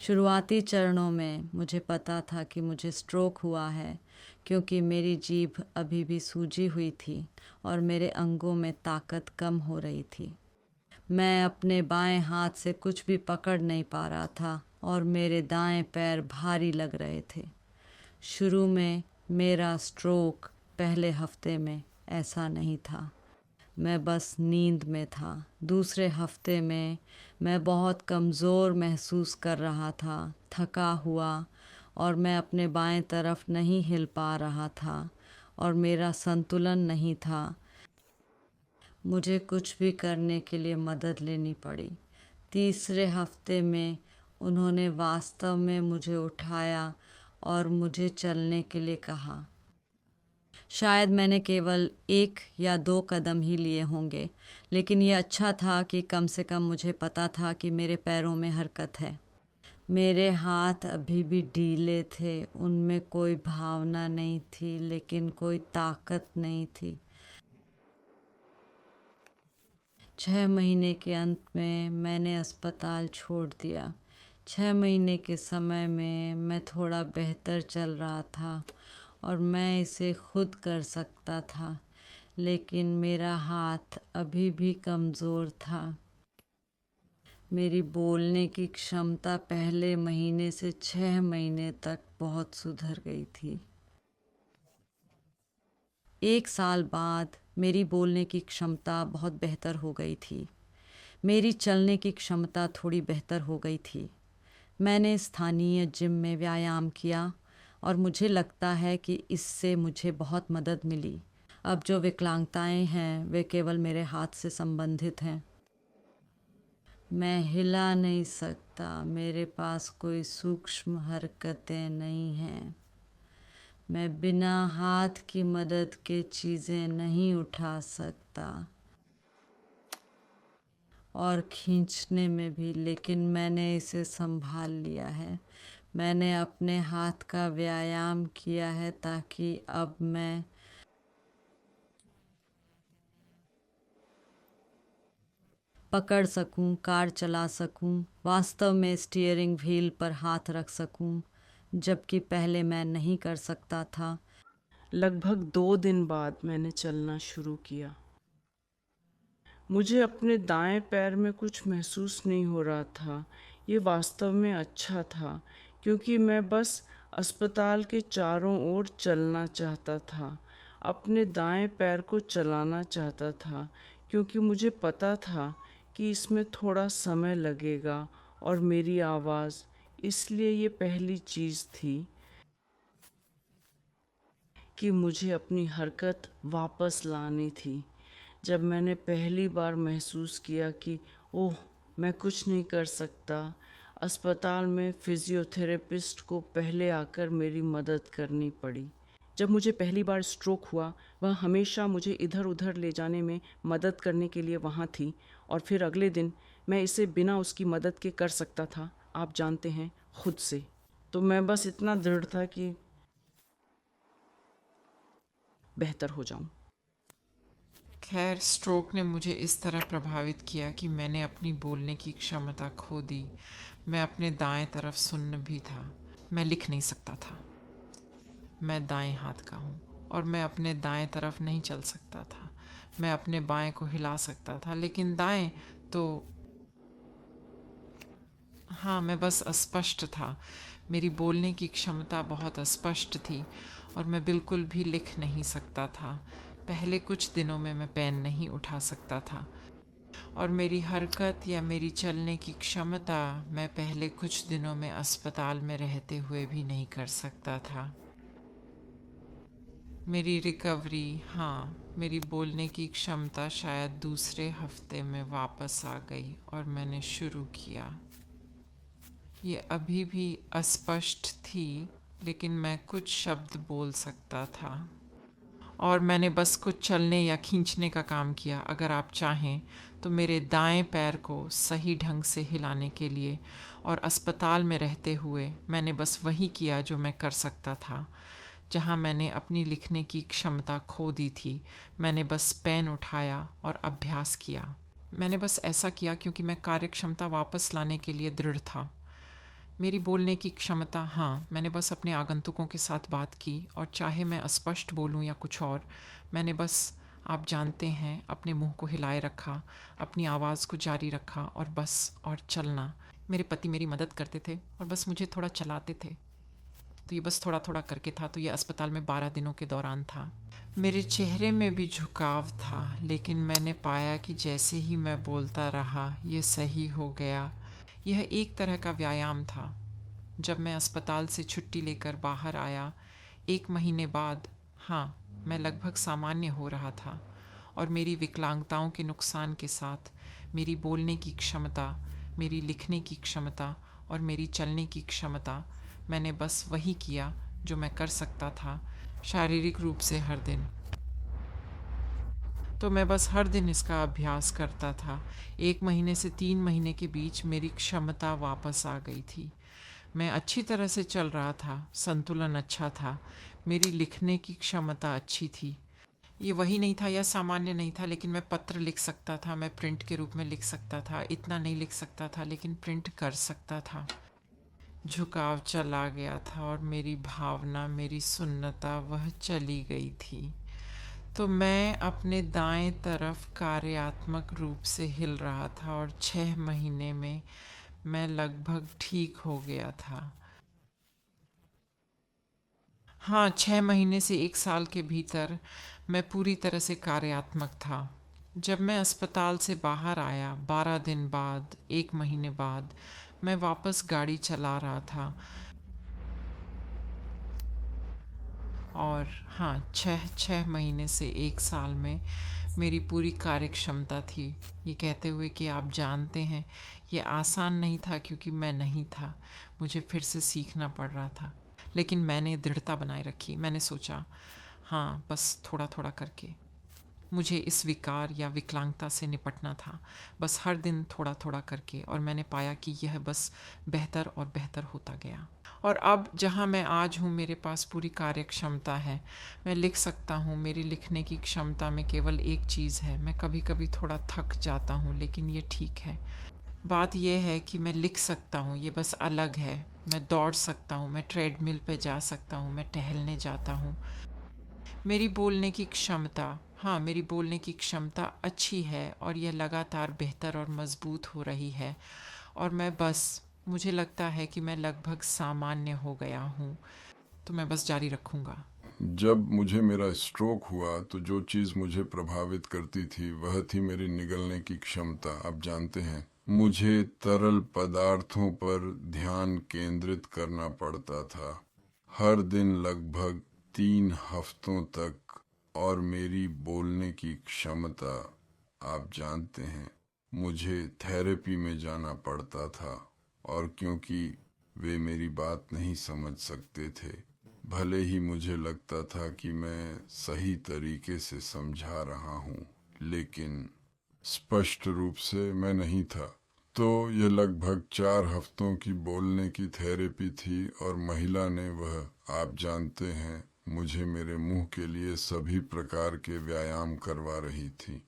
शुरुआती चरणों में मुझे पता था कि मुझे स्ट्रोक हुआ है, क्योंकि मेरी जीभ अभी भी सूजी हुई थी और मेरे अंगों में ताकत कम हो रही थी। मैं अपने बाएं हाथ से कुछ भी पकड़ नहीं पा रहा था और मेरे दाएं पैर भारी लग रहे थे। शुरू में मेरा स्ट्रोक पहले हफ्ते में ऐसा नहीं था। मैं बस नींद में था। दूसरे हफ्ते में मैं बहुत कमज़ोर महसूस कर रहा था, थका हुआ, और मैं अपने बाएं तरफ नहीं हिल पा रहा था और मेरा संतुलन नहीं था। मुझे कुछ भी करने के लिए मदद लेनी पड़ी। तीसरे हफ्ते में उन्होंने वास्तव में मुझे उठाया और मुझे चलने के लिए कहा। शायद मैंने केवल 1 या 2 कदम ही लिए होंगे, लेकिन ये अच्छा था कि कम से कम मुझे पता था कि मेरे पैरों में हरकत है। मेरे हाथ अभी भी ढीले थे, उनमें कोई भावना नहीं थी, लेकिन कोई ताकत नहीं थी। 6 महीने के अंत में मैंने अस्पताल छोड़ दिया। 6 महीने के समय में मैं थोड़ा बेहतर चल रहा था और मैं इसे खुद कर सकता था, लेकिन मेरा हाथ अभी भी कमज़ोर था। मेरी बोलने की क्षमता पहले महीने से 6 महीने तक बहुत सुधर गई थी। 1 साल बाद मेरी बोलने की क्षमता बहुत बेहतर हो गई थी। मेरी चलने की क्षमता थोड़ी बेहतर हो गई थी। मैंने स्थानीय जिम में व्यायाम किया और मुझे लगता है कि इससे मुझे बहुत मदद मिली। अब जो विकलांगताएं हैं वे केवल मेरे हाथ से संबंधित हैं। मैं हिला नहीं सकता, मेरे पास कोई सूक्ष्म हरकतें नहीं हैं। मैं बिना हाथ की मदद के चीज़ें नहीं उठा सकता और खींचने में भी, लेकिन मैंने इसे संभाल लिया है। मैंने अपने हाथ का व्यायाम किया है ताकि अब मैं पकड़ सकूं, कार चला सकूं, वास्तव में स्टीयरिंग व्हील पर हाथ रख सकूं, जबकि पहले मैं नहीं कर सकता था। लगभग 2 दिन बाद मैंने चलना शुरू किया। मुझे अपने दाएं पैर में कुछ महसूस नहीं हो रहा था। ये वास्तव में अच्छा था, क्योंकि मैं बस अस्पताल के चारों ओर चलना चाहता था। अपने दाएं पैर को चलाना चाहता था, क्योंकि मुझे पता था कि इसमें थोड़ा समय लगेगा, और मेरी आवाज़। इसलिए ये पहली चीज़ थी कि मुझे अपनी हरकत वापस लानी थी। जब मैंने पहली बार महसूस किया कि ओह, मैं कुछ नहीं कर सकता, अस्पताल में फिजियोथेरेपिस्ट को पहले आकर मेरी मदद करनी पड़ी। जब मुझे पहली बार स्ट्रोक हुआ, वह हमेशा मुझे इधर उधर ले जाने में मदद करने के लिए वहाँ थी, और फिर अगले दिन मैं इसे बिना उसकी मदद के कर सकता था, आप जानते हैं, खुद से। तो मैं बस इतना दृढ़ था कि बेहतर हो जाऊं। खैर, स्ट्रोक ने मुझे इस तरह प्रभावित किया कि मैंने अपनी बोलने की क्षमता खो दी। मैं अपने दाएं तरफ सुन्न भी था। मैं लिख नहीं सकता था। मैं दाएं हाथ का हूँ और मैं अपने दाएं तरफ नहीं चल सकता था। मैं अपने बाएं को हिला सकता था, लेकिन दाएं तो हाँ, मैं बस अस्पष्ट था। मेरी बोलने की क्षमता बहुत अस्पष्ट थी और मैं बिल्कुल भी लिख नहीं सकता था। पहले कुछ दिनों में मैं पेन नहीं उठा सकता था और मेरी हरकत या मेरी चलने की क्षमता मैं पहले कुछ दिनों में अस्पताल में रहते हुए भी नहीं कर सकता था। मेरी रिकवरी, हाँ, मेरी बोलने की क्षमता शायद दूसरे हफ्ते में वापस आ गई और मैंने शुरू किया। ये अभी भी अस्पष्ट थी, लेकिन मैं कुछ शब्द बोल सकता था और मैंने बस कुछ चलने या खींचने का काम किया। अगर आप चाहें तो मेरे दाएं पैर को सही ढंग से हिलाने के लिए, और अस्पताल में रहते हुए मैंने बस वही किया जो मैं कर सकता था। जहाँ मैंने अपनी लिखने की क्षमता खो दी थी, मैंने बस पेन उठाया और अभ्यास किया। मैंने बस ऐसा किया क्योंकि मैं कार्यक्षमता वापस लाने के लिए दृढ़ था। मेरी बोलने की क्षमता, हाँ, मैंने बस अपने आगंतुकों के साथ बात की, और चाहे मैं अस्पष्ट बोलूं या कुछ और, मैंने बस, आप जानते हैं, अपने मुंह को हिलाए रखा, अपनी आवाज़ को जारी रखा और बस, और चलना। मेरे पति मेरी मदद करते थे और बस मुझे थोड़ा चलाते थे। तो ये बस थोड़ा थोड़ा करके था। तो ये अस्पताल में 12 दिनों के दौरान था। मेरे चेहरे में भी झुकाव था, लेकिन मैंने पाया कि जैसे ही मैं बोलता रहा ये सही हो गया। यह एक तरह का व्यायाम था। जब मैं अस्पताल से छुट्टी लेकर बाहर आया 1 महीने बाद, हाँ, मैं लगभग सामान्य हो रहा था, और मेरी विकलांगताओं के नुकसान के साथ मेरी बोलने की क्षमता, मेरी लिखने की क्षमता और मेरी चलने की क्षमता, मैंने बस वही किया जो मैं कर सकता था शारीरिक रूप से हर दिन। तो मैं बस हर दिन इसका अभ्यास करता था। 1 महीने से 3 महीने के बीच मेरी क्षमता वापस आ गई थी। मैं अच्छी तरह से चल रहा था, संतुलन अच्छा था, मेरी लिखने की क्षमता अच्छी थी। ये वही नहीं था या सामान्य नहीं था, लेकिन मैं पत्र लिख सकता था, मैं प्रिंट के रूप में लिख सकता था। इतना नहीं लिख सकता था, लेकिन प्रिंट कर सकता था। झुकाव चला गया था और मेरी भावना, मेरी सुन्नता, वह चली गई थी। तो मैं अपने दाएं तरफ कार्यात्मक रूप से हिल रहा था, और 6 महीने में मैं लगभग ठीक हो गया था। हाँ, 6 महीने से 1 साल के भीतर मैं पूरी तरह से कार्यात्मक था। जब मैं अस्पताल से बाहर आया 12 दिन बाद, 1 महीने बाद, मैं वापस गाड़ी चला रहा था। और हाँ, 6 महीने से 1 साल में मेरी पूरी कार्य क्षमता थी। ये कहते हुए कि आप जानते हैं, ये आसान नहीं था, क्योंकि मैं नहीं था, मुझे फिर से सीखना पड़ रहा था। लेकिन मैंने दृढ़ता बनाए रखी। मैंने सोचा, हाँ, बस थोड़ा थोड़ा करके मुझे इस विकार या विकलांगता से निपटना था, बस हर दिन थोड़ा थोड़ा करके। और मैंने पाया कि यह बस बेहतर और बेहतर होता गया। और अब जहाँ मैं आज हूँ, मेरे पास पूरी कार्य क्षमता है, मैं लिख सकता हूँ। मेरी लिखने की क्षमता में केवल एक चीज़ है, मैं कभी कभी थोड़ा थक जाता हूँ, लेकिन ये ठीक है। बात यह है कि मैं लिख सकता हूँ, ये बस अलग है। मैं दौड़ सकता हूँ, मैं ट्रेडमिल पे जा सकता हूँ, मैं टहलने जाता हूँ। मेरी बोलने की क्षमता, हाँ, मेरी बोलने की क्षमता अच्छी है, और यह लगातार बेहतर और मजबूत हो रही है। और मैं बस, मुझे लगता है कि मैं लगभग सामान्य हो गया हूँ। तो मैं बस जारी रखूँगा। जब मुझे मेरा स्ट्रोक हुआ तो जो चीज़ मुझे प्रभावित करती थी वह थी मेरी निगलने की क्षमता। आप जानते हैं, मुझे तरल पदार्थों पर ध्यान केंद्रित करना पड़ता था हर दिन लगभग 3 हफ्तों तक। और मेरी बोलने की क्षमता, आप जानते हैं, मुझे थेरेपी में जाना पड़ता था। और क्योंकि वे मेरी बात नहीं समझ सकते थे, भले ही मुझे लगता था कि मैं सही तरीके से समझा रहा हूँ, लेकिन स्पष्ट रूप से मैं नहीं था। तो यह लगभग 4 हफ्तों की बोलने की थेरेपी थी, और महिला ने वह, आप जानते हैं, मुझे मेरे मुंह के लिए सभी प्रकार के व्यायाम करवा रही थी।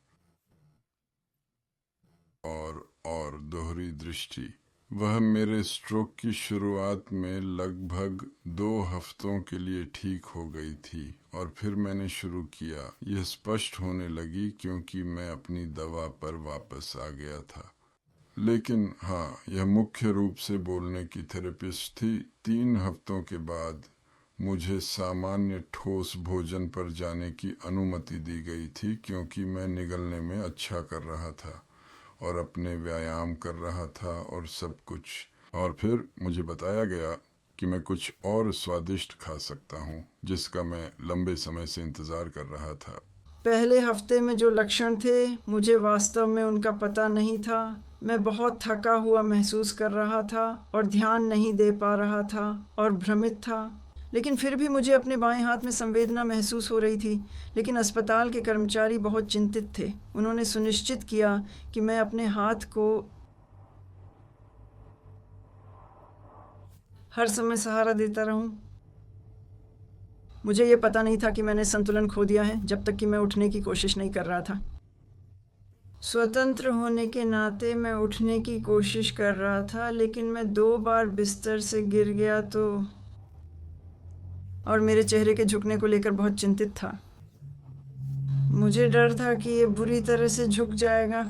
और दोहरी दृष्टि, वह मेरे स्ट्रोक की शुरुआत में लगभग 2 हफ्तों के लिए ठीक हो गई थी, और फिर मैंने शुरू किया। यह स्पष्ट होने लगी क्योंकि मैं अपनी दवा पर वापस आ गया था। लेकिन हाँ, यह मुख्य रूप से बोलने की थेरेपिस्ट थी। 3 हफ्तों के बाद मुझे सामान्य ठोस भोजन पर जाने की अनुमति दी गई थी, क्योंकि मैं निगलने में अच्छा कर रहा था और अपने व्यायाम कर रहा था और सब कुछ। और फिर मुझे बताया गया कि मैं कुछ और स्वादिष्ट खा सकता हूँ, जिसका मैं लंबे समय से इंतज़ार कर रहा था। पहले हफ्ते में जो लक्षण थे, मुझे वास्तव में उनका पता नहीं था। मैं बहुत थका हुआ महसूस कर रहा था और ध्यान नहीं दे पा रहा था और भ्रमित था। लेकिन फिर भी मुझे अपने बाएं हाथ में संवेदना महसूस हो रही थी। लेकिन अस्पताल के कर्मचारी बहुत चिंतित थे। उन्होंने सुनिश्चित किया कि मैं अपने हाथ को हर समय सहारा देता रहूं। मुझे ये पता नहीं था कि मैंने संतुलन खो दिया है, जब तक कि मैं उठने की कोशिश नहीं कर रहा था। स्वतंत्र होने के नाते मैं उठने की कोशिश कर रहा था, लेकिन मैं 2 बार बिस्तर से गिर गया और मेरे चेहरे के झुकने को लेकर बहुत चिंतित था। मुझे डर था कि ये बुरी तरह से झुक जाएगा।